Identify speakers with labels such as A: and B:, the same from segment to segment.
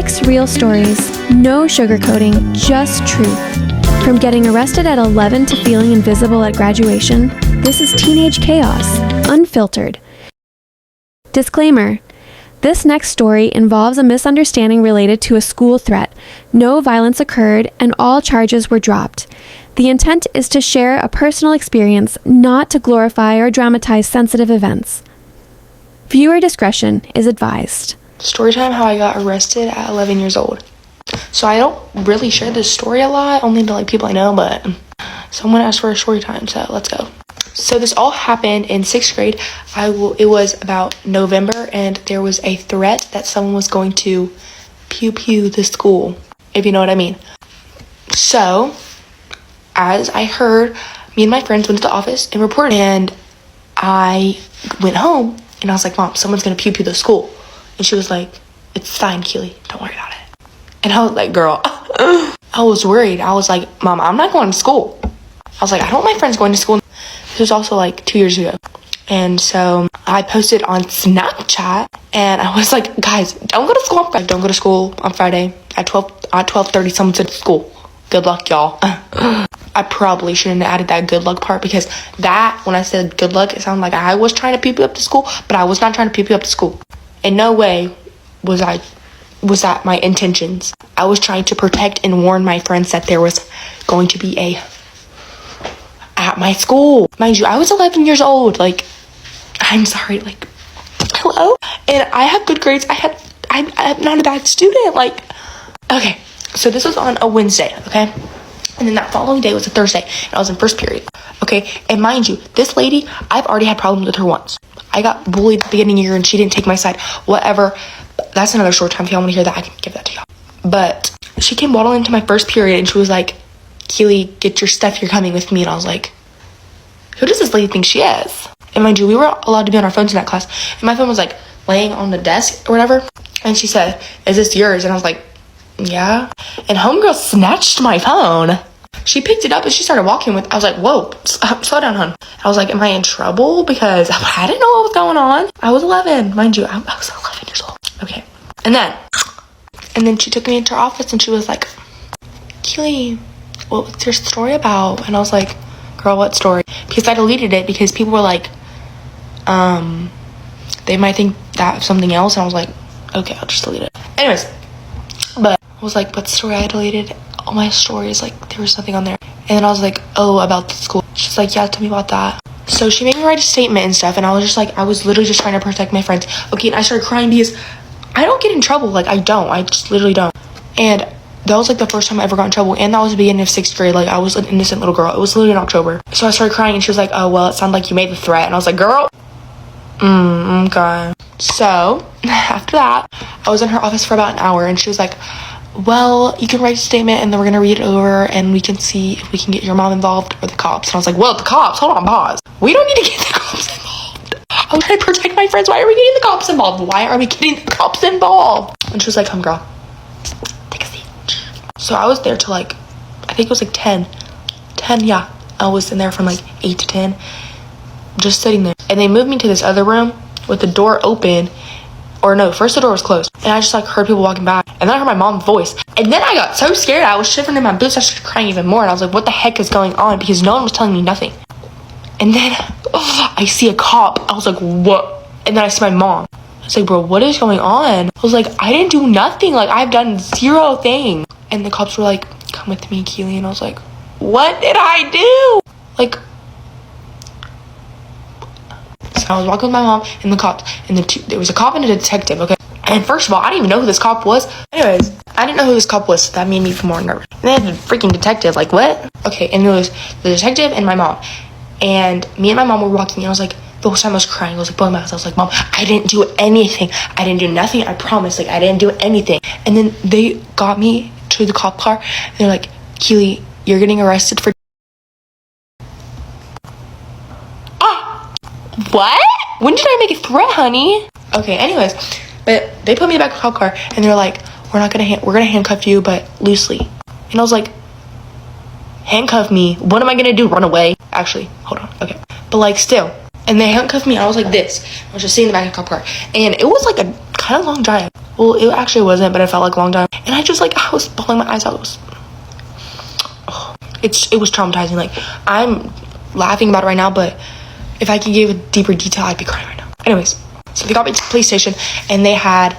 A: 6 real stories. No sugarcoating, just truth. From getting arrested at 11 to feeling invisible at graduation, this is teenage chaos, unfiltered. Disclaimer. This next story involves a misunderstanding related to a school threat. No violence occurred and all charges were dropped. The intent is to share a personal experience, not to glorify or dramatize sensitive events. Viewer discretion is advised.
B: Storytime, how I got arrested at 11 years old. So I don't really share this story a lot, only to people I know, but someone asked for a story time, so let's go. So this all happened in 6th grade. It was about November, and there was a threat that someone was going to pew the school, if you know what I mean. So, as I heard, me and my friends went to the office and reported, and I went home, and I was like, Mom, someone's going to pew the school. And she was like, it's fine, Keely, don't worry about it. And I was like, girl, I was worried. I was like, Mom, I'm not going to school. I was like, I don't want my friends going to school. This was also 2 years ago. And so I posted on Snapchat and I was like, guys, don't go to school on Friday. Don't go to school on Friday at 12:30. Someone's at school. Good luck, y'all. I probably shouldn't have added that good luck part, because that, when I said good luck, it sounded like I was trying to pew up to school, but I was not trying to pew up to school. In no way was that my intentions. I was trying to protect and warn my friends that there was going to be at my school. Mind you, I was 11 years old. I'm sorry, hello? And I have good grades. I'm not a bad student. Okay, so this was on a Wednesday, okay? And then that following day was a Thursday, and I was in first period, okay? And mind you, this lady, I've already had problems with her once. I got bullied at the beginning of the year, and she didn't take my side. Whatever. That's another short time. If y'all want to hear that, I can give that to y'all. But she came waddling into my first period, and she was like, Keely, get your stuff. You're coming with me. And I was like, who does this lady think she is? And mind you, we were allowed to be on our phones in that class. And my phone was laying on the desk or whatever. And she said, is this yours? And I was like, yeah. And homegirl snatched my phone. She picked it up and she started walking with. I was like, whoa, slow down, hon. I was like, am I in trouble? Because I didn't know what was going on. I was 11. Mind you, I was 11 years old. Okay. And then she took me into her office and she was like, Keely, what's your story about? And I was like, girl, what story? Because I deleted it because people were like, they might think that something else. And I was like, okay, I'll just delete it. Anyways, but I was like, what story? I deleted all my stories. There was nothing on there. And then I was like, oh, about the school. She's like, yeah, tell me about that. So she made me write a statement and stuff. And I was just I was literally just trying to protect my friends. Okay, and I started crying because I don't get in trouble. I don't. I just literally don't. And that was the first time I ever got in trouble. And that was the beginning of 6th grade. I was an innocent little girl. It was literally in October. So I started crying and she was like, oh, well, it sounded like you made the threat. And I was like, girl, okay. So after that, I was in her office for about an hour and she was like, well, you can write a statement and then we're going to read it over and we can see if we can get your mom involved or the cops. And I was like, well, the cops, hold on, pause. We don't need to get the cops involved. I was trying to protect my friends. Why are we getting the cops involved? Why are we getting the cops involved? And she was like, come, girl, take a seat. So I was there till I think it was 10. 10, yeah. I was in there from 8 to 10, just sitting there. And they moved me to this other room with the door open. Or no, first the door was closed. And I just heard people walking by. And then I heard my mom's voice. And then I got so scared, I was shivering in my boots. I started crying even more. And I was like, what the heck is going on? Because no one was telling me nothing. And then I see a cop. I was like, what? And then I see my mom. I was like, bro, what is going on? I was like, I didn't do nothing. I've done zero thing. And the cops were like, come with me, Keely. And I was like, what did I do? So I was walking with my mom and the cops. And there was a cop and a detective, okay? And first of all, I didn't even know who this cop was. Anyways, I didn't know who this cop was, so that made me feel more nervous. And they had the freaking detective, what? Okay, and it was the detective and my mom. And me and my mom were walking, and I was like, the whole time I was crying. I was blowing my eyes. I was like, Mom, I didn't do anything. I didn't do nothing. I promise. I didn't do anything. And then they got me to the cop car, and they're like, Keely, you're getting arrested for... What? When did I make a threat, honey? Okay, anyways, but they put me back in the cop car and they're like, we're gonna handcuff you, but loosely. And I was like, handcuff me? What am I gonna do? Run away? Actually, hold on. Okay, but still. And they handcuffed me. And I was like this. I was just sitting in the back of the cop car, and it was a kind of long drive. Well, it actually wasn't, but it felt like a long time. And I just, like, I was bawling my eyes out. It was traumatizing. Like, I'm laughing about it right now, but if I could give a deeper detail, I'd be crying right now. Anyways, so they got me to the police station, and they had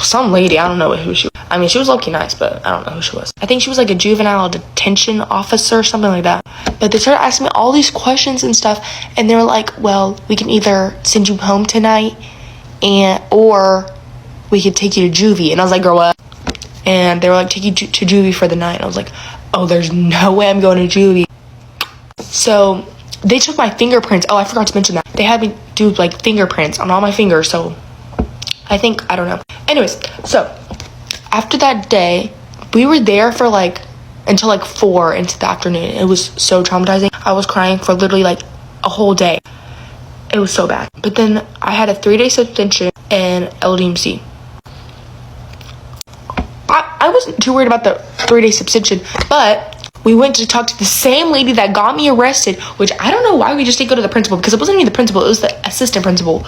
B: some lady, I don't know who she was. I mean, she was low-key nice, but I don't know who she was. I think she was like a juvenile detention officer, something like that. But they started asking me all these questions and stuff, and they were like, well, we can either send you home tonight, or we could take you to juvie. And I was like, girl, what? And they were like, take you to juvie for the night. And I was like, oh, there's no way I'm going to juvie. So they took my fingerprints. Oh, I forgot to mention that. They had me do like fingerprints on all my fingers. So I don't know. Anyways, so after that day, we were there for like until like 4 into the afternoon. It was so traumatizing. I was crying for literally like a whole day. It was so bad. But then I had a 3-day suspension and LDMC. I wasn't too worried about the 3-day suspension, but we went to talk to the same lady that got me arrested, which I don't know why we just didn't go to the principal, because it wasn't even the principal, it was the assistant principal.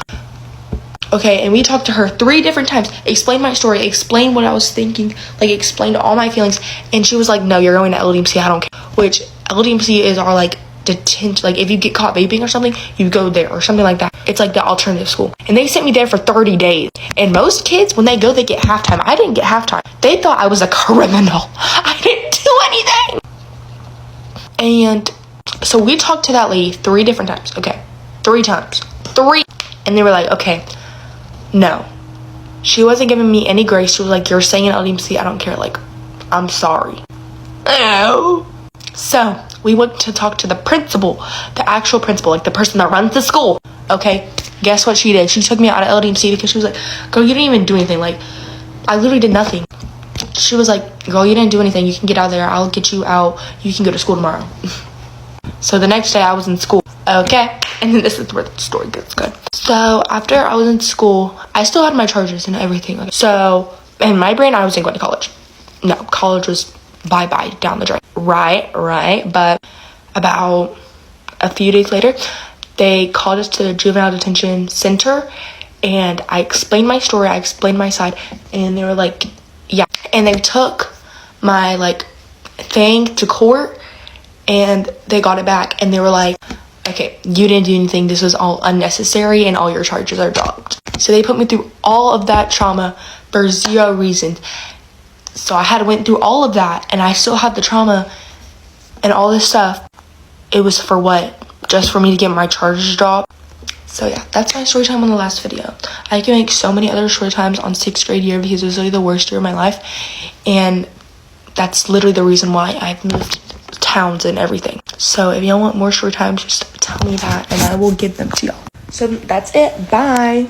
B: Okay, and we talked to her 3 different times, explained my story, explained what I was thinking, like explained all my feelings, and she was like, no, you're going to LDMC, I don't care. Which LDMC is our like detention, like if you get caught vaping or something, you go there or something like that. It's like the alternative school. And they sent me there for 30 days. And most kids, when they go, they get halftime. I didn't get halftime. They thought I was a criminal. I didn't do anything. And so we talked to that lady 3 different times. Okay, 3 times. 3. And they were like, okay, no. She wasn't giving me any grace. She was like, you're saying LDMC, I don't care. Like, I'm sorry. Oh. So we went to talk to the principal, the actual principal, like the person that runs the school. Okay, guess what she did? She took me out of LDMC because she was like, girl, you didn't even do anything. Like, I literally did nothing. She was like, girl, you didn't do anything. You can get out of there. I'll get you out. You can go to school tomorrow. So the next day I was in school. Okay, and then this is where the story gets good. So after I was in school, I still had my charges and everything. So in my brain, I wasn't going to college. No, college was bye-bye down the drain. Right. But about a few days later, they called us to the juvenile detention center, and I explained my story, I explained my side, and they were like, yeah. And they took my like thing to court, and they got it back, and they were like, okay, you didn't do anything, this was all unnecessary, and all your charges are dropped. So they put me through all of that trauma for 0 reason. So I had went through all of that, and I still had the trauma and all this stuff. It was for what? Just for me to get my charges dropped. So yeah, that's my story time on the last video. I can make so many other story times on 6th grade year because it was really the worst year of my life, and that's literally the reason why I've moved towns and everything. So if y'all want more story times, just tell me that and I will give them to y'all. So that's it. Bye.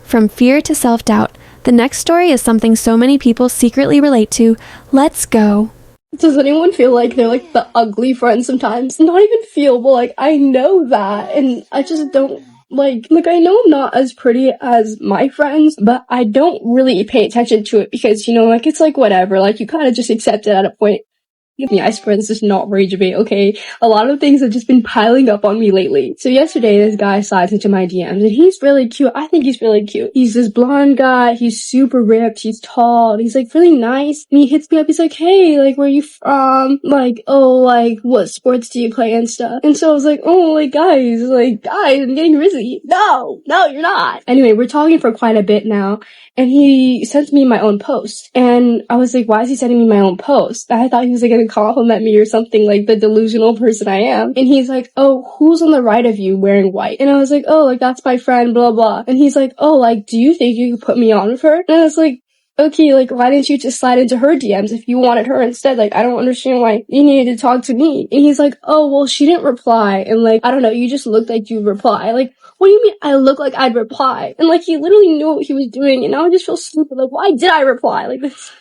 A: From fear to self-doubt, the next story is something so many people secretly relate to. Let's go.
C: Does anyone feel like they're like the ugly friend sometimes? Not even feel, but like I know that, and I just don't like I know I'm not as pretty as my friends, but I don't really pay attention to it because, you know, like it's like whatever, like you kind of just accept it at a point. I swear this is not rage debate, okay? A lot of things have just been piling up on me lately. So yesterday, this guy slides into my DMs, and he's really cute. I think he's really cute. He's this blonde guy. He's super ripped. He's tall. And he's, like, really nice. And he hits me up. He's like, hey, like, where are you from? Like, oh, like, what sports do you play and stuff? And so I was like, oh, like, guys, I'm getting busy. No, you're not. Anyway, we're talking for quite a bit now. And he sent me my own post. And I was like, why is he sending me my own post? I thought he was like gonna compliment me or something, like the delusional person I am. And he's like, oh, who's on the right of you wearing white? And I was like, oh, like that's my friend, blah, blah. And he's like, oh, like, do you think you could put me on with her? And I was like, okay, like, why didn't you just slide into her DMs if you wanted her instead? Like, I don't understand why you needed to talk to me. And he's like, oh, well, she didn't reply. And like, I don't know, you just looked like you'd reply. Like, what do you mean I look like I'd reply? And like, he literally knew what he was doing, and now I just feel stupid. Like, why did I reply? Like, this,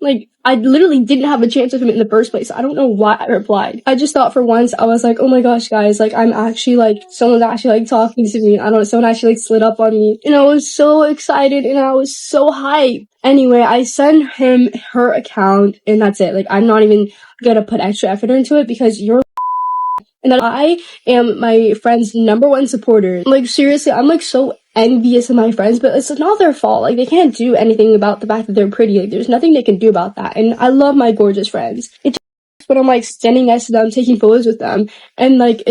C: like, I literally didn't have a chance with him in the first place. I don't know why I replied. I just thought for once, I was like, oh my gosh, guys, like, I'm actually, like, someone's actually, like, talking to me. I don't know, someone actually, like, slid up on me. And I was so excited, and I was so hyped. Anyway, I sent him her account, and that's it. Like, I'm not even gonna put extra effort into it because you're and that I am my friend's #1 supporter. Like, seriously, I'm like so envious of my friends, but it's not their fault. Like, they can't do anything about the fact that they're pretty. Like, there's nothing they can do about that. And I love my gorgeous friends. It's just when I'm like standing next to them, taking photos with them, and like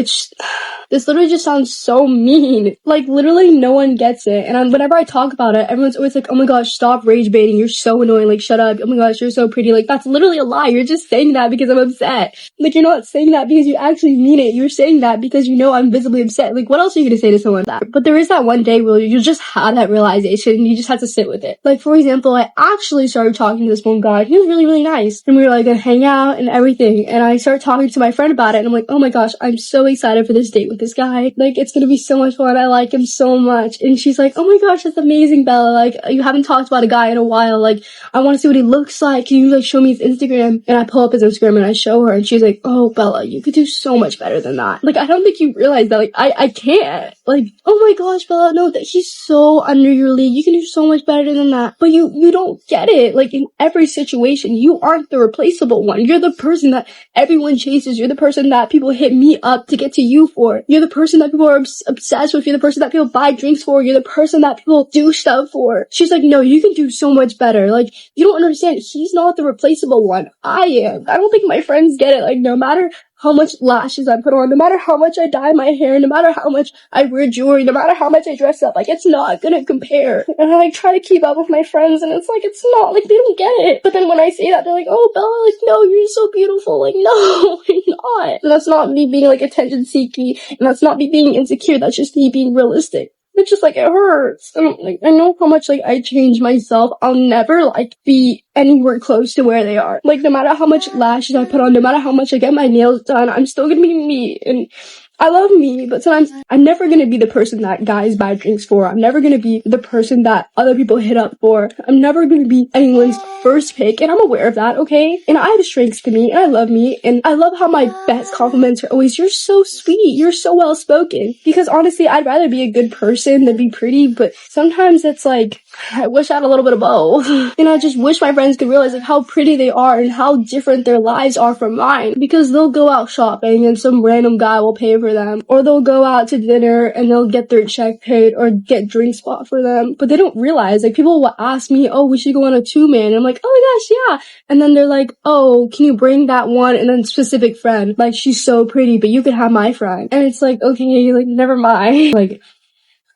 C: this literally just sounds so mean. Like, literally no one gets it. And whenever I talk about it, everyone's always like, oh my gosh, stop rage baiting. You're so annoying. Like, shut up. Oh my gosh, you're so pretty. Like, that's literally a lie. You're just saying that because I'm upset. Like, you're not saying that because you actually mean it. You're saying that because you know I'm visibly upset. Like, what else are you gonna say to someone like that? But there is that one day where you just had that realization and you just had to sit with it. Like, for example, I actually started talking to this one guy. He was really, really nice. And we were like gonna hang out and everything. And I started talking to my friend about it. And I'm like, oh my gosh, I'm so excited for this date with this guy. Like, it's gonna be so much fun. I like him so much. And she's like, oh my gosh, that's amazing, Bella. Like, you haven't talked about a guy in a while. Like, I want to see what he looks like. Can you like show me his Instagram? And I pull up his Instagram and I show her, and she's like, oh, Bella, you could do so much better than that. Like, I don't think you realize that. Like, I can't. Like, oh my gosh, Bella, no, that he's so under your league. You can do so much better than that. But you don't get it. Like, in every situation, you aren't the replaceable one. You're the person that everyone chases. You're the person that people hit me up to get to you for. You're the person that people are obsessed with. You're the person that people buy drinks for. You're the person that people do stuff for. She's like, no, you can do so much better. Like, you don't understand. He's not the replaceable one. I am. I don't think my friends get it. Like, no matter how much lashes I put on, no matter how much I dye my hair, no matter how much I wear jewelry, no matter how much I dress up, like, it's not gonna compare. And I like try to keep up with my friends, and it's like, it's not, like, they don't get it. But then when I say that, they're like, oh, Bella, like, no, you're so beautiful. Like, no, you're not. And that's not me being like attention seeking, and that's not me being insecure. That's just me being realistic. It's just like, it hurts. And like, I know how much like I change myself. I'll never like be anywhere close to where they are. Like, no matter how much lashes I put on, no matter how much I get my nails done, I'm still gonna be me. And I love me, but sometimes I'm never gonna be the person that guys buy drinks for. I'm never gonna be the person that other people hit up for. I'm never gonna be anyone's first pick, and I'm aware of that, okay? And I have strengths to me, and I love me, and I love how my best compliments are always, you're so sweet, you're so well spoken. Because honestly, I'd rather be a good person than be pretty, but sometimes it's like, I wish I had a little bit of both. And I just wish my friends could realize like how pretty they are and how different their lives are from mine. Because they'll go out shopping and some random guy will pay for them. Or they'll go out to dinner and they'll get their check paid or get drinks bought for them. But they don't realize, like, people will ask me, oh, we should go on a 2-man. And I'm like, oh my gosh, yeah. And then they're like, oh, can you bring that one and then specific friend? Like, she's so pretty, but you could have my friend. And it's like, okay, like, never mind. Like,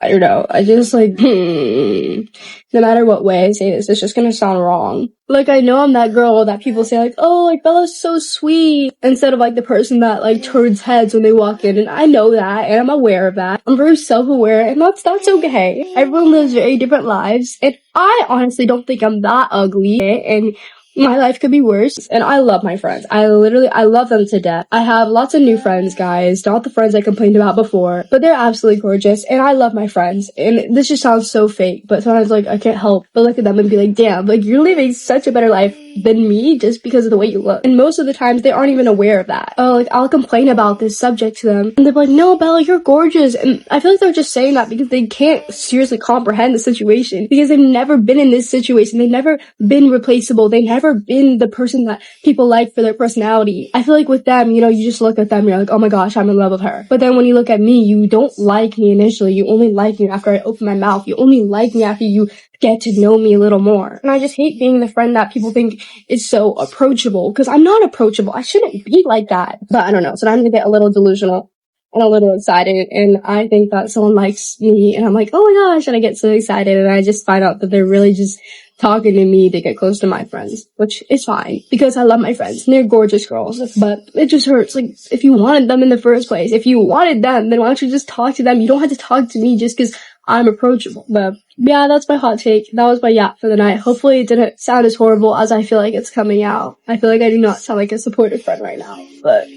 C: I don't know. I just like, no matter what way I say this, it's just gonna sound wrong. Like, I know I'm that girl that people say like, oh, like, Bella's so sweet, instead of like the person that like turns heads when they walk in. And I know that, and I'm aware of that. I'm very self-aware, and that's okay. Everyone lives very different lives, and I honestly don't think I'm that ugly, and my life could be worse. And I love my friends. I love them to death. I have lots of new friends, guys. Not the friends I complained about before, but they're absolutely gorgeous. And I love my friends. And this just sounds so fake, but sometimes like I can't help but look at them and be like, damn, like, you're living such a better life than me just because of the way you look. And most of the times they aren't even aware of that. Oh, like, I'll complain about this subject to them, and they're like, no, Bella, you're gorgeous. And I feel like they're just saying that because they can't seriously comprehend the situation, because they've never been in this situation. They've never been replaceable. They've never been the person that people like for their personality. I feel like with them, you know, you just look at them, you're like, oh my gosh, I'm in love with her. But then when you look at me, you don't like me initially. You only like me after I open my mouth. You only like me after you get to know me a little more. And I just hate being the friend that people think is so approachable, because I'm not approachable. I shouldn't be like that. But I don't know. So I'm gonna get a little delusional and a little excited, and I think that someone likes me, and I'm like, oh my gosh, and I get so excited, and I just find out that they're really just talking to me to get close to my friends, which is fine, because I love my friends, and they're gorgeous girls, but it just hurts. Like, if you wanted them in the first place, if you wanted them, then why don't you just talk to them? You don't have to talk to me just because I'm approachable. But yeah, that's my hot take. That was my yap for the night. Hopefully it didn't sound as horrible as I feel like it's coming out. I feel like I do not sound like a supportive friend right now, but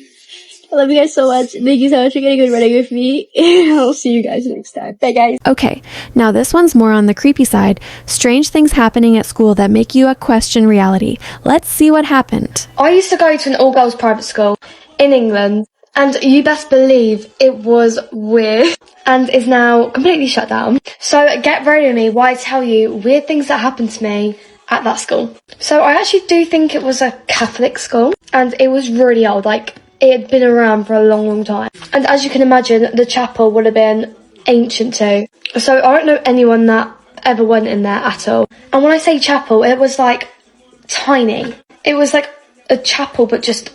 C: I love you guys so much. Thank you so much for getting good ready with me, and I'll see you guys next time. Bye, guys.
A: Okay, now this one's more on the creepy side. Strange things happening at school that make you question reality. Let's see what happened.
D: I used to go to an all-girls private school in England, and you best believe it was weird and is now completely shut down. So get ready with me while I tell you weird things that happened to me at that school. So I actually do think it was a Catholic school, and it was really old. Like, it had been around for a long time. And as you can imagine, the chapel would have been ancient too. So I don't know anyone that ever went in there at all. And when I say chapel, it was like tiny. It was like a chapel, but just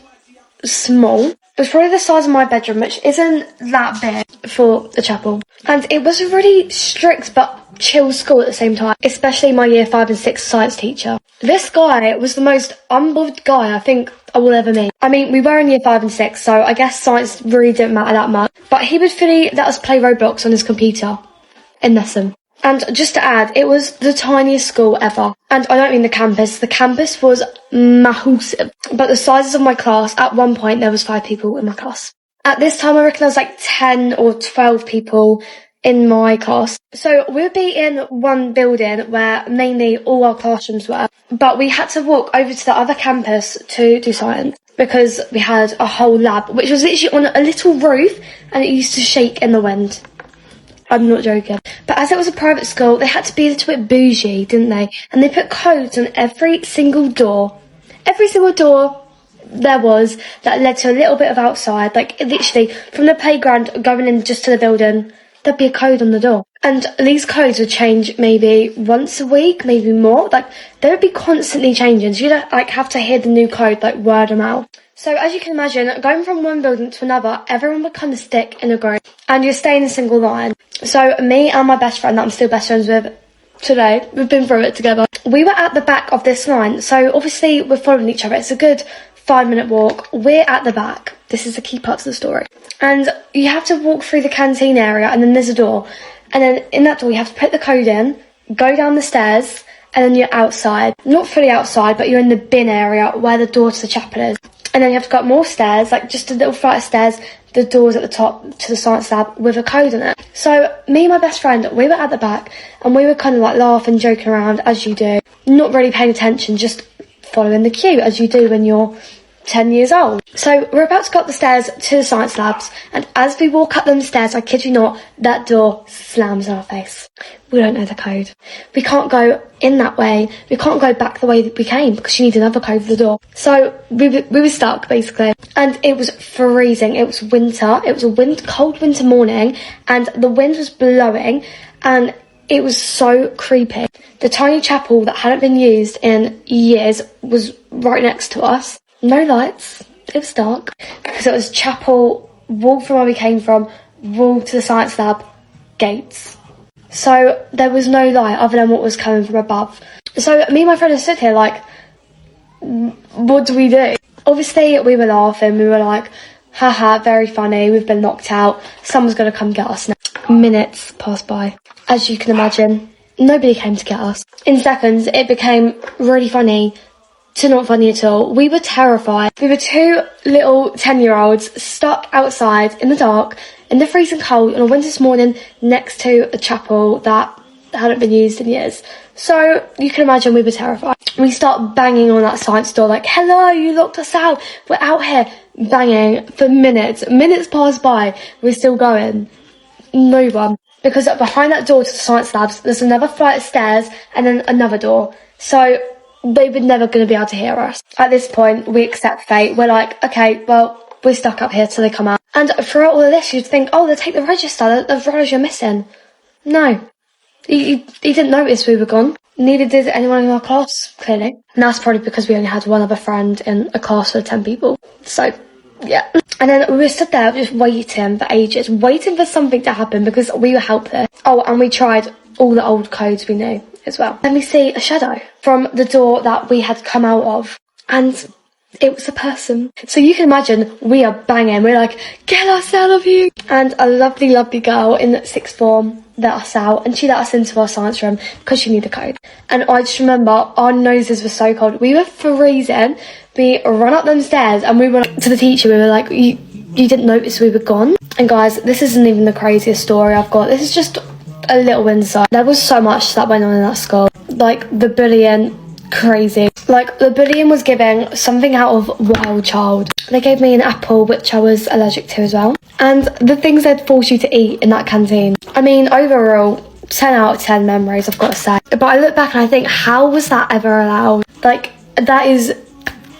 D: small. It was probably the size of my bedroom, which isn't that big for a chapel. And it was a really strict but chill school at the same time, especially my year 5 and 6 science teacher. This guy was the most unbothered guy I think I will ever meet. I mean, we were in year 5 and 6, so I guess science really didn't matter that much. But he would fully let us play Roblox on his computer in lesson. And just to add, it was the tiniest school ever. And I don't mean the campus. The campus was massive. But the sizes of my class, at one point there was 5 people in my class. At this time I reckon there was like 10 or 12 people in my class. So we would be in one building where mainly all our classrooms were. But we had to walk over to the other campus to do science, because we had a whole lab, which was literally on a little roof, and it used to shake in the wind. I'm not joking. But as it was a private school, they had to be a little bit bougie, didn't they? And they put codes on every single door. Every single door there was that led to a little bit of outside. Like, literally, from the playground going in just to the building, there'd be a code on the door. And these codes would change maybe once a week, maybe more. Like, they would be constantly changing. So you'd have to hear the new code, like, word of mouth. So as you can imagine, going from one building to another, everyone would kind of stick in a group, and you're staying in a single line. So me and my best friend that I'm still best friends with today, we've been through it together. We were at the back of this line, so obviously we're following each other. It's a good 5-minute walk. We're at the back. This is the key part of the story. And you have to walk through the canteen area, and then there's a door. And then in that door you have to put the code in, go down the stairs, and then you're outside. Not fully outside, but you're in the bin area where the door to the chapel is. And then you have to go up more stairs, like just a little flight of stairs, the doors at the top to the science lab with a code on it. So me and my best friend, we were at the back, and we were kind of like laughing, joking around, as you do. Not really paying attention, just following the cue, as you do when you're 10 years old. So we're about to go up the stairs to the science labs, and as we walk up them stairs, I kid you not, that door slams in our face. We don't know the code. We can't go in that way. We can't go back the way that we came, because you need another code for the door. So we were stuck, basically. And it was freezing. It was winter. It was a cold winter morning, and the wind was blowing, and it was so creepy. The tiny chapel that hadn't been used in years was right next to us. No lights. It was dark. Because it was chapel, wall from where we came from, wall to the science lab, gates. So there was no light other than what was coming from above. So me and my friend stood here like, what do we do? Obviously we were laughing. We were like, haha, very funny. We've been knocked out. Someone's going to come get us now. Minutes passed by. As you can imagine, nobody came to get us. In seconds, it became really funny to not funny at all. We were terrified. We were 2 little 10-year-olds stuck outside in the dark, in the freezing cold, on a winter's morning next to a chapel that hadn't been used in years. So you can imagine we were terrified. We start banging on that science door like, hello, you locked us out. We're out here banging for minutes. Minutes pass by. We're still going. No one. Because behind that door to the science labs, there's another flight of stairs and then another door. So they were never going to be able to hear us. At this point, we accept fate. We're like, okay, well, we're stuck up here till they come out. And throughout all of this, you'd think, oh, they'll take the register. The runners you're missing. No. He didn't notice we were gone. Neither did anyone in our class, clearly. And that's probably because we only had one other friend in a class of 10 people. So, yeah. And then we were stood there just waiting for ages, waiting for something to happen because we were helpless. Oh, and we tried all the old codes we knew as well. Then we see a shadow from the door that we had come out of. And it was a person. So you can imagine we are banging. We're like, get us out of here. And a lovely, lovely girl in sixth form let us out, and she let us into our science room because she knew the code. And I just remember our noses were so cold. We were freezing. We ran up them stairs and we went to the teacher. We were like, you didn't notice we were gone? And guys, this isn't even the craziest story I've got. This is just a little insight. There was so much that went on in that school. Like the bullying, crazy. Like the bullying was giving something out of Wild Child. They gave me an apple, which I was allergic to as well. And the things they'd force you to eat in that canteen. I mean, overall, 10 out of 10 memories, I've got to say. But I look back and I think, how was that ever allowed? Like, that is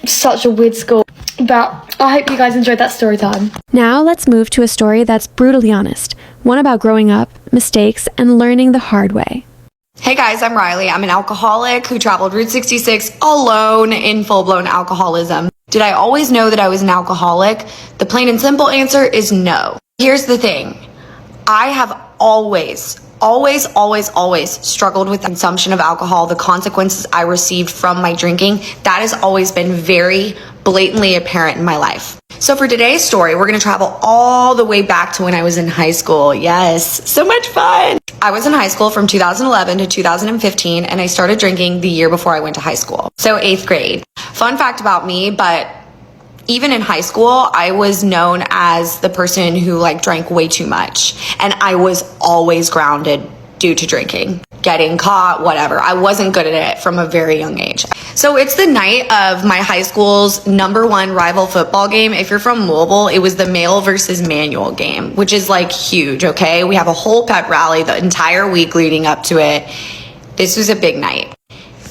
D: such a weird school. But I hope you guys enjoyed that story time.
A: Now let's move to a story that's brutally honest. One about growing up, mistakes, and learning the hard way.
E: Hey guys, I'm Riley. I'm an alcoholic who traveled Route 66 alone in full-blown alcoholism. Did I always know that I was an alcoholic? The plain and simple answer is no. Here's the thing. I have always struggled with consumption of alcohol, the consequences I received from my drinking. That has always been very blatantly apparent in my life. So for today's story, we're going to travel all the way back to when I was in high school. Yes, so much fun. I was in high school from 2011 to 2015, and I started drinking the year before I went to high school. So 8th grade. Fun fact about me, but even in high school, I was known as the person who drank way too much. And I was always grounded due to drinking, getting caught, whatever. I wasn't good at it from a very young age. So it's the night of my high school's #1 rival football game. If you're from Louisville, it was the male versus manual game, which is huge, okay? We have a whole pep rally the entire week leading up to it. This was a big night.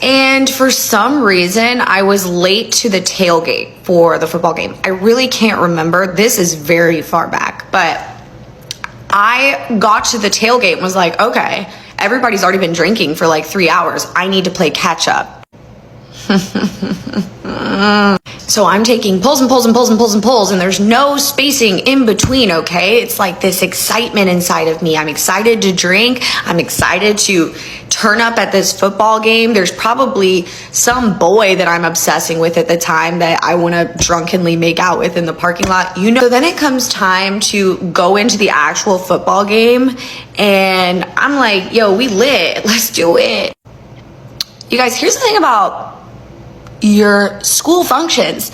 E: And for some reason, I was late to the tailgate for the football game. I really can't remember. This is very far back, but I got to the tailgate and was like, okay, everybody's already been drinking for 3 hours. I need to play catch up. So I'm taking pulls and pulls and pulls and pulls and pulls, and there's no spacing in between, okay? It's this excitement inside of me. I'm excited to drink. I'm excited to turn up at this football game. There's probably some boy that I'm obsessing with at the time that I want to drunkenly make out with in the parking lot. So then it comes time to go into the actual football game, and I'm like, yo, we lit. Let's do it. You guys, here's the thing about your school functions.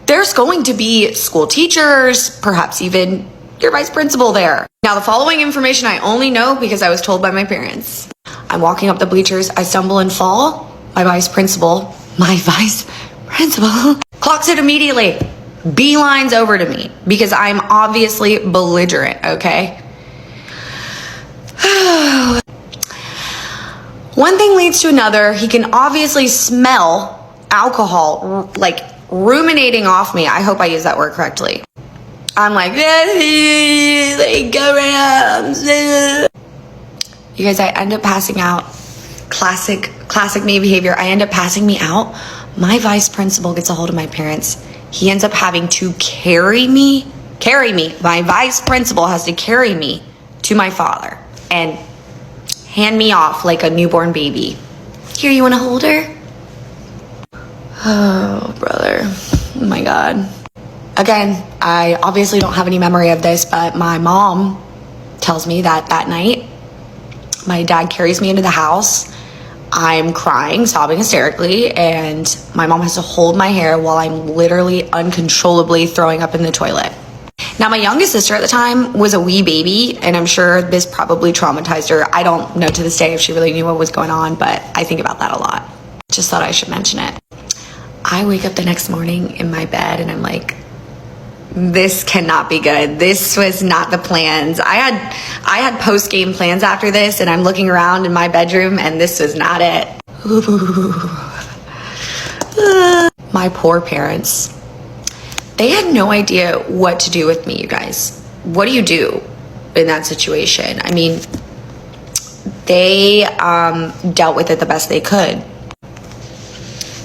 E: There's going to be school teachers, perhaps even your vice principal there. Now, the following information I only know because I was told by my parents. I'm walking up the bleachers, I stumble and fall. My vice principal clocks it immediately, beelines over to me because I'm obviously belligerent, okay? One thing leads to another. He can obviously smell alcohol ruminating off me. I hope I use that word correctly. I'm like, go around. You guys, I end up passing out. Classic me behavior. I end up passing me out. My vice principal gets a hold of my parents. He ends up having to carry me. My vice principal has to carry me to my father and hand me off like a newborn baby. Here, you want to hold her? Oh, brother. Oh my God. Again, I obviously don't have any memory of this, but my mom tells me that night, my dad carries me into the house. I'm crying, sobbing hysterically, and my mom has to hold my hair while I'm literally uncontrollably throwing up in the toilet. Now, my youngest sister at the time was a wee baby, and I'm sure this probably traumatized her. I don't know to this day if she really knew what was going on, but I think about that a lot. Just thought I should mention it. I wake up the next morning in my bed, and I'm like, this cannot be good. This was not the plans. I had post-game plans after this, and I'm looking around in my bedroom, and this was not it. My poor parents. They had no idea what to do with me, you guys. What do you do in that situation? I mean, they dealt with it the best they could.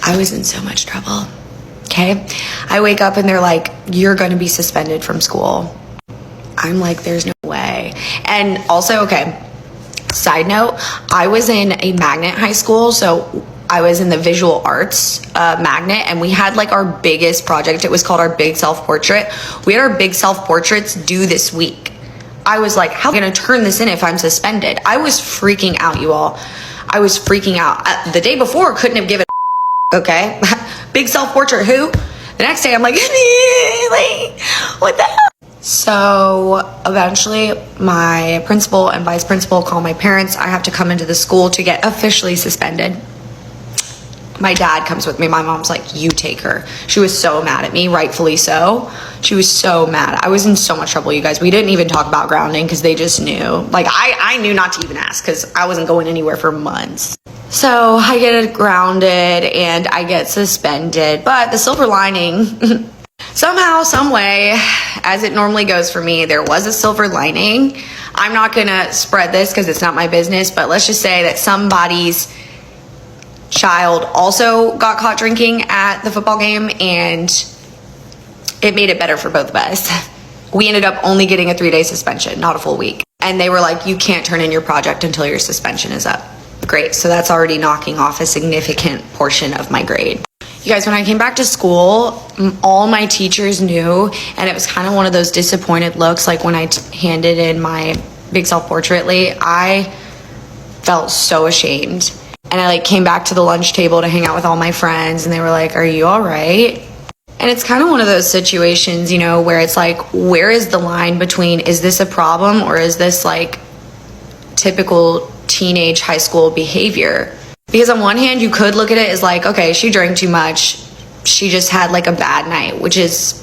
E: I was in so much trouble, okay? I wake up and they're like, you're going to be suspended from school. I'm like, there's no way. And also, okay, side note, I was in a magnet high school, so I was in the visual arts magnet, and we had our biggest project. It was called our big self-portrait. We had our big self-portraits due this week. I was like, how am I going to turn this in if I'm suspended? I was freaking out, you all. I was freaking out. The day before, couldn't have given okay? Big self-portrait, who? The next day, I'm like, what the hell? So eventually, my principal and vice principal call my parents. I have to come into the school to get officially suspended. My dad comes with me. My mom's like, you take her. She was so mad at me, rightfully so. She was so mad. I was in so much trouble, you guys. We didn't even talk about grounding because they just knew. I knew not to even ask because I wasn't going anywhere for months. So I get grounded and I get suspended. But the silver lining, somehow, some way, as it normally goes for me, there was a silver lining. I'm not gonna spread this because it's not my business, but let's just say that somebody's child also got caught drinking at the football game, and it made it better for both of us. We ended up only getting a 3-day suspension, not a full week. And they were like, you can't turn in your project until your suspension is up. Great, so that's already knocking off a significant portion of my grade. You guys, when I came back to school, all my teachers knew, and it was kind of one of those disappointed looks, like when I handed in my big self-portrait late, I felt so ashamed. And I like came back to the lunch table to hang out with all my friends, and they were like, are you all right? And it's kind of one of those situations, you know, where it's like, where is the line between, is this a problem or is this like typical teenage high school behavior? Because on one hand, you could look at it as like, okay, she drank too much. She just had like a bad night, which is,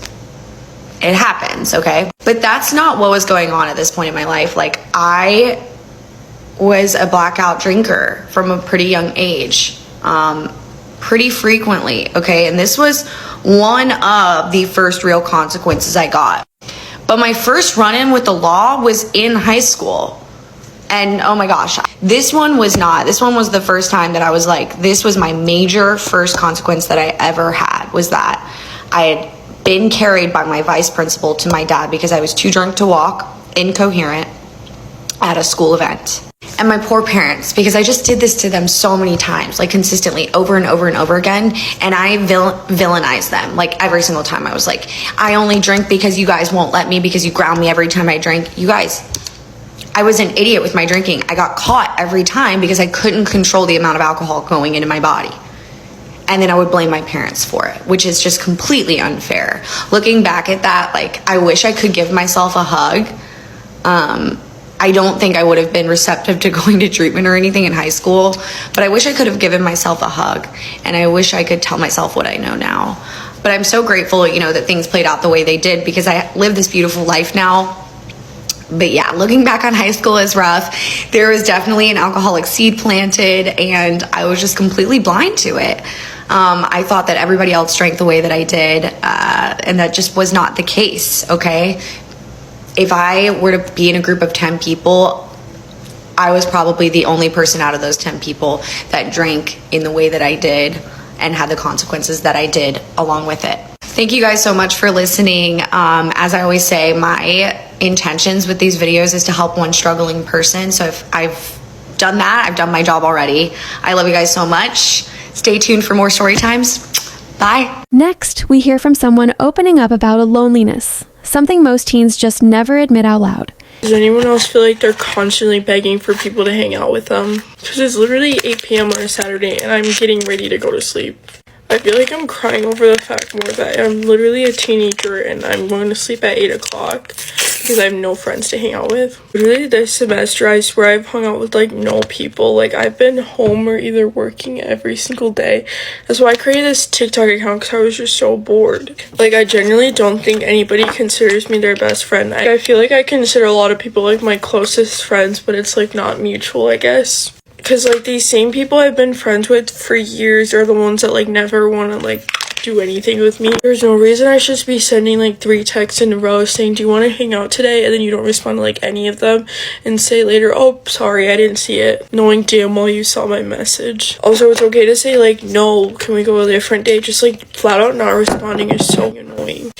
E: it happens, okay? But that's not what was going on at this point in my life. Like, I was a blackout drinker from a pretty young age, pretty frequently, okay? And this was one of the first real consequences I got. But my first run-in with the law was in high school. And oh my gosh, this one was not. This one was the first time that I was like, this was my major first consequence that I ever had, was that I had been carried by my vice principal to my dad because I was too drunk to walk, incoherent, at a school event. And my poor parents, because I just did this to them so many times, like consistently over and over and over again. And I villainized them like every single time. I was like, I only drink because you guys won't let me, because you ground me every time I drink. You guys, I was an idiot with my drinking. I got caught every time because I couldn't control the amount of alcohol going into my body. And then I would blame my parents for it, which is just completely unfair. Looking back at that, like, I wish I could give myself a hug. I don't think I would have been receptive to going to treatment or anything in high school, but I wish I could have given myself a hug, and I wish I could tell myself what I know now. But I'm so grateful, you know, that things played out the way they did, because I live this beautiful life now. But yeah, looking back on high school is rough. There was definitely an alcoholic seed planted, and I was just completely blind to it. I thought that everybody else drank the way that I did, and that just was not the case, okay? If I were to be in a group of 10 people, I was probably the only person out of those 10 people that drank in the way that I did and had the consequences that I did along with it. Thank you guys so much for listening. As I always say, my intentions with these videos is to help one struggling person. So if I've done that, I've done my job already. I love you guys so much. Stay tuned for more story times. Bye.
A: Next, we hear from someone opening up about a loneliness, something most teens just never admit out loud.
F: Does anyone else feel like they're constantly begging for people to hang out with them? Because it's literally 8 p.m. on a Saturday and I'm getting ready to go to sleep. I feel like I'm crying over the fact more that I'm literally a teenager and I'm going to sleep at 8 o'clock because I have no friends to hang out with. Literally this semester, I swear I've hung out with like no people. Like, I've been home or either working every single day. That's why I created this TikTok account, because I was just so bored. Like, I genuinely don't think anybody considers me their best friend. I feel like I consider a lot of people like my closest friends, but it's like not mutual, I guess. Because, like, these same people I've been friends with for years are the ones that, like, never want to, like, do anything with me. There's no reason I should be sending, like, 3 texts in a row saying, do you want to hang out today? And then you don't respond to, like, any of them. And say later, oh, sorry, I didn't see it. Knowing damn well you saw my message. Also, it's okay to say, like, no, can we go a different day? Just, like, flat out not responding is so annoying.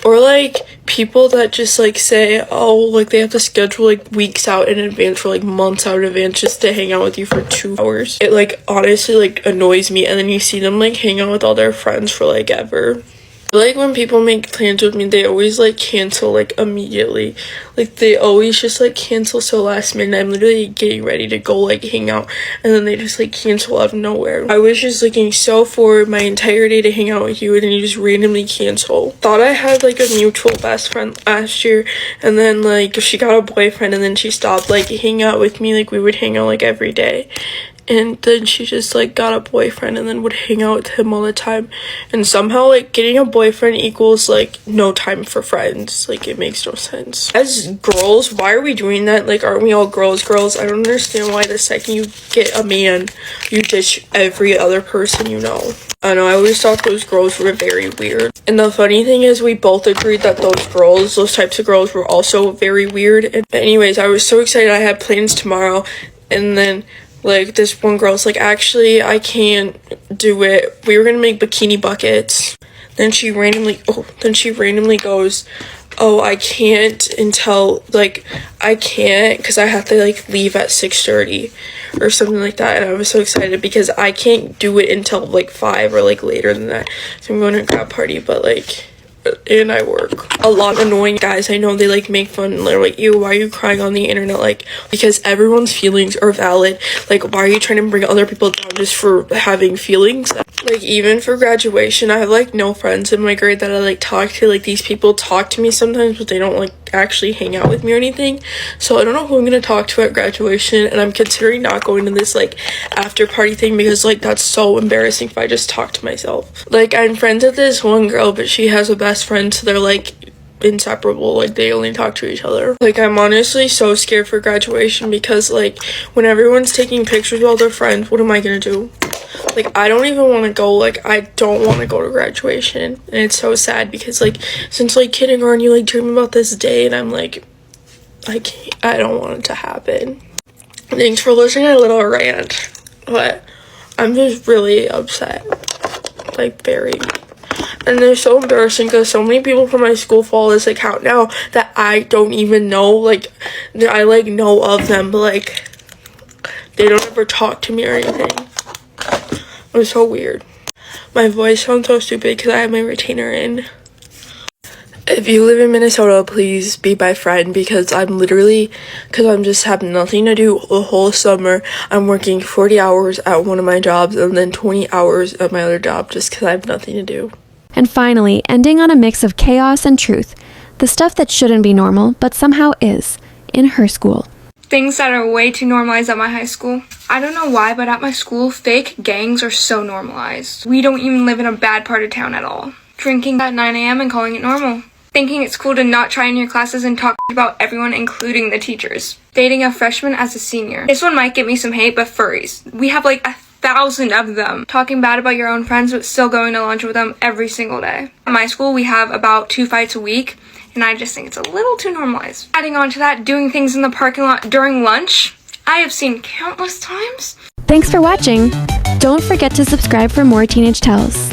F: Or, like, people that just, like, say, oh, like, they have to schedule, like, weeks out in advance or, like, months out in advance just to hang out with you for 2 hours. It, like, honestly, like, annoys me. And then you see them, like, hang out with all their friends for, like, ever. Like, when people make plans with me, they always, like, cancel, like, immediately. Like, they always just, like, cancel so last minute. I'm literally getting ready to go, like, hang out, and then they just, like, cancel out of nowhere. I was just looking so forward my entire day to hang out with you, and then you just randomly cancel. Thought I had, like, a mutual best friend last year, and then, like, she got a boyfriend, and then she stopped, like, hanging out with me. Like, we would hang out, like, every day. and then she just like got a boyfriend and then would hang out with him all the time, and somehow like getting a boyfriend equals like no time for friends. Like, it makes no sense. As girls, why are we doing that? Like, aren't we all girls? I don't understand why the second you get a man, you ditch every other person you know. I know, I always thought those girls were very weird. And the funny thing is, we both agreed that those types of girls were also very weird. And anyways, I was so excited. I had plans tomorrow, and then like this one girl's like, actually, I can't do it. We were gonna make bikini buckets. Then she randomly goes, oh, I can't until, like, I can't because I have to, like, leave at 6:30 or something like that. And I was so excited because I can't do it until, like, 5 or, like, later than that. So I'm going to a grad party, but, like, and I work. A lot of annoying guys I know, they, like, make fun and they're like, ew, why are you crying on the internet? Like, because everyone's feelings are valid. Like, why are you trying to bring other people down just for having feelings? Like, even for graduation, I have, like, no friends in my grade that I, like, talk to. Like, these people talk to me sometimes, but they don't, like, actually hang out with me or anything. So I don't know who I'm gonna talk to at graduation, and I'm considering not going to this, like, after party thing because, like, that's so embarrassing if I just talk to myself. Like, I'm friends with this one girl, but she has a best friend, so they're, like, inseparable. Like, they only talk to each other. Like, I'm honestly so scared for graduation because, like, when everyone's taking pictures with all their friends, what am I gonna do? Like, I don't even want to go. Like, I don't want to go to graduation, and it's so sad because, like, since, like, kindergarten, you, like, dream about this day, and I'm like, I don't want it to happen. Thanks for listening to a little rant, but I'm just really upset, like, very. And they're so embarrassing because so many people from my school follow this account now that I don't even know. Like, I, like, know of them, but, like, they don't ever talk to me or anything. It was so weird. My voice sounds so stupid because I have my retainer in. If you live in Minnesota, please be my friend because I'm just have nothing to do the whole summer. I'm working 40 hours at one of my jobs and then 20 hours at my other job just because I have nothing to do.
A: And finally, ending on a mix of chaos and truth. The stuff that shouldn't be normal, but somehow is, in her school.
G: Things that are way too normalized at my high school. I don't know why, but at my school, fake gangs are so normalized. We don't even live in a bad part of town at all. Drinking at 9 a.m. and calling it normal. Thinking it's cool to not try in your classes and talk about everyone, including the teachers. Dating a freshman as a senior. This one might get me some hate, but furries. We have like 1,000 of them. Talking bad about your own friends, but still going to lunch with them every single day. At my school, we have about 2 fights a week. And I just think it's a little too normalized. Adding on to that, doing things in the parking lot during lunch, I have seen countless times.
A: Thanks for watching. Don't forget to subscribe for more Teenage Tales.